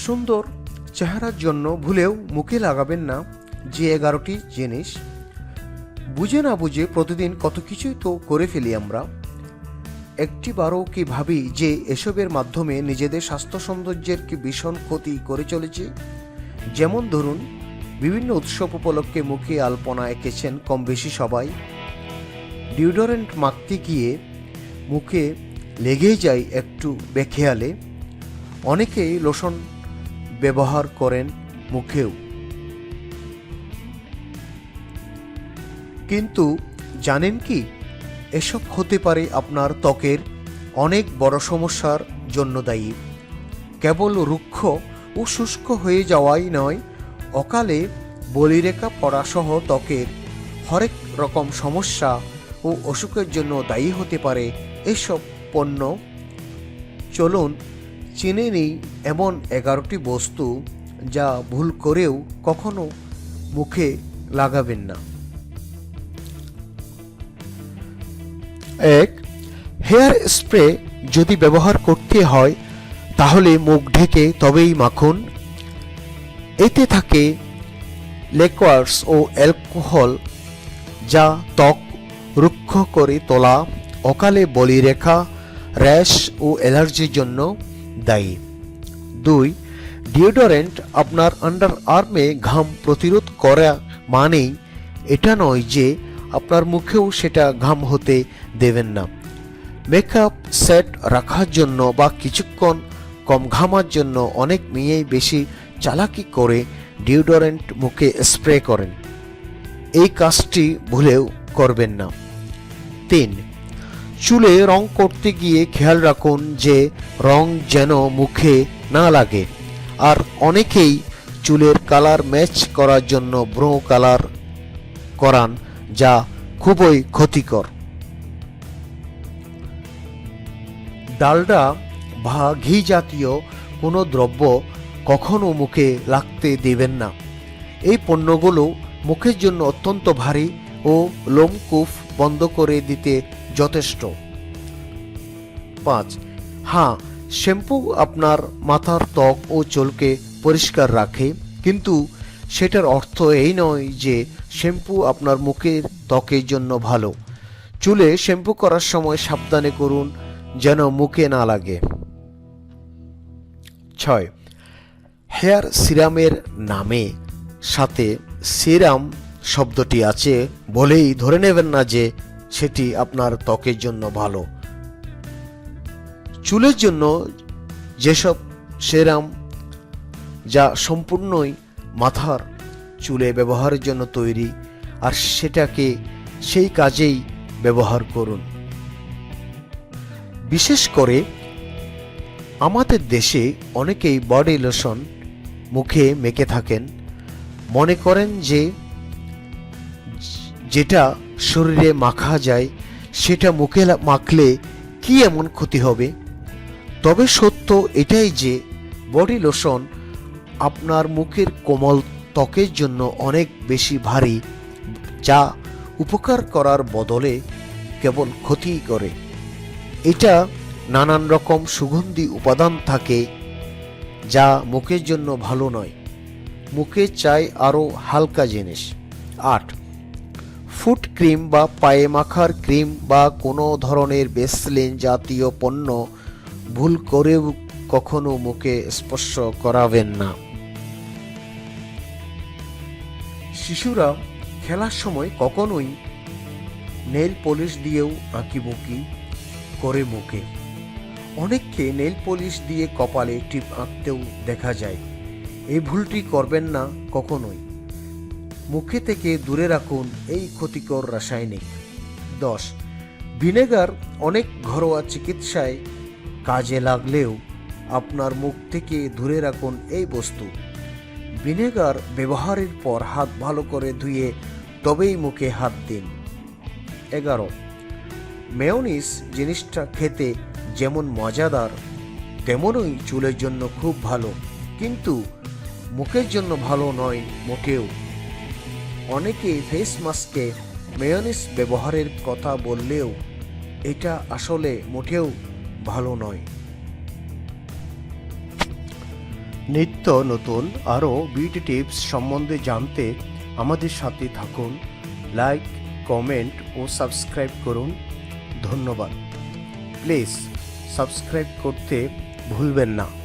সুন্দর চেহারার জন্য ভুলেও মুখে লাগাবেন না যে 11টি জিনিস। বুঝে না বুঝে প্রতিদিন কত কিছুই তো করে ফেলি আমরা। একটিবারও কি ভাবি যে এসবের মাধ্যমে নিজেদের স্বাস্থ্য সৌন্দর্যের কি ভীষণ ক্ষতি করে চলেছে? যেমন ধরুন, বিভিন্ন উৎসব উপলক্ষে মুখে আলপনা এঁকেছেন কম বেশি সবাই। ডিওডোরেন্ট মাখতে গিয়ে মুখে লেগেই যায় একটু বেখেয়ালে। অনেকেই লোশন ব্যবহার করেন মুখেও, কিন্তু জানেন কি এসব হতে পারে আপনার ত্বকের অনেক বড় সমস্যার জন্য দায়ী। কেবল রুক্ষ ও শুষ্ক হয়ে যাওয়াই নয়, অকালে বলিরেখা পড়াসহ ত্বকের হরেক রকম সমস্যা ও অসুখের জন্য দায়ী হতে পারে এসব পণ্য। চলুন চিনে নিই এমন 11টি বস্তু যা ভুল করেও কখনো মুখে লাগাবেন না। 1. হেয়ার স্প্রে যদি ব্যবহার করতে হয় তাহলে মুখ ঢেকে তবেই মাখুন। এতে থাকে লিকোয়ার্স ও অ্যালকোহল, যা ত্বক রুক্ষ করে তোলা, অকালে বলিরেখা, র্যাশ ও অ্যালার্জির জন্য দায়ী। 2. ডিওডোরেন্ট আপনার আন্ডার আর্মে ঘাম প্রতিরোধ করা মানেই এটা নয় যে আপনার মুখেও সেটা ঘাম হতে দেবেন না। মেকআপ সেট রাখার জন্য বা কিছুক্ষণ কম ঘামার জন্য অনেক মেয়েই বেশি চালাকি করে ডিওডোরেন্ট মুখে স্প্রে করেন। এই কাজটি ভুলেও করবেন না। 3. চুলে রং করতে গিয়ে খেয়াল রাখুন যে রং যেন মুখে না লাগে। আর অনেকেই চুলের কালার ম্যাচ করার জন্য ব্রো কালার করান, যা খুবই ক্ষতিকর। ডালডা বা ঘি জাতীয় কোনো দ্রব্য কখনো মুখে লাগতে দেবেন না। এই পণ্যগুলো মুখের জন্য অত্যন্ত ভারী ও লোমকূপ বন্ধ করে দিতে যথেষ্ট। 5. হ্যাঁ, শ্যাম্পু আপনার মাথার ত্বক ও চুলকে পরিষ্কার রাখে, কিন্তু সেটার অর্থ এই নয় যে শ্যাম্পু আপনার মুখের ত্বকের জন্য ভালো। চুলে শ্যাম্পু করার সময় সাবধানে করুন যেন মুখে না লাগে। 6. হেয়ার সিরামের নামে সাথে সিরাম শব্দটি আছে বলেই ধরে নেবেন না যে সেটি আপনার ত্বকের জন্য ভালো। চুলের জন্য যেসব সিরাম যা সম্পূর্ণই মাথার চুলে ব্যবহারের জন্য তৈরি, আর সেটাকে সেই কাজেই ব্যবহার করুন। বিশেষ করে আমাদের দেশে অনেকেই বডি লোশন মুখে মেখে থাকেন, মনে করেন যে যেটা শরীরে মাখা যায় সেটা মুখে মাখলে কি এমন ক্ষতি হবে। তবে সত্য এটাই যে বডি লোশন আপনার মুখের কোমল ত্বকের জন্য অনেক বেশি ভারী, যা উপকার করার বদলে কেবল ক্ষতিই করে। এটা নানান রকম সুগন্ধি উপাদান থাকে যা মুখের জন্য ভালো নয়। মুখে চাই আরও হালকা জিনিস। 8. ফুট ক্রিম বা পায়ে মাখার ক্রিম বা কোনো ধরনের ভ্যাসলিন জাতীয় পণ্য ভুল করেও কখনো মুখে স্পর্শ করাবেন না। শিশুরা খেলার সময় কখনোই নেল পলিশ দিয়েও আঁকিবুকি করে মুখে। অনেককে নেল পলিশ দিয়ে কপালে টিপ আঁকতেও দেখা যায়। এই ভুলটি করবেন না কখনোই। মুখে থেকে দূরে রাখুন এই ক্ষতিকর রাসায়নিক। 10. ভিনেগার অনেক ঘরোয়া চিকিৎসায় কাজে লাগলেও আপনার মুখ থেকে দূরে রাখুন এই বস্তু। ভিনেগার ব্যবহারের পর হাত ভালো করে ধুয়ে তবেই মুখে হাত দিন। 11. মেয়োনিজ জিনিসটা খেতে যেমন মজাদার তেমনই চুলের জন্য খুব ভালো, কিন্তু মুখের জন্য ভালো নয় মোটেও। অনেকে ফেস মাস্কে মেয়োনিজ ব্যবহারের কথা বললেও এটা আসলে মোটেও ভালো নয়। নিত্য নতুন আরও বিউটি টিপস সম্বন্ধে জানতে আমাদের সাথে থাকুন। লাইক, কমেন্ট ও সাবস্ক্রাইব করুন। ধন্যবাদ। প্লিজ সাবস্ক্রাইব করতে ভুলবেন না।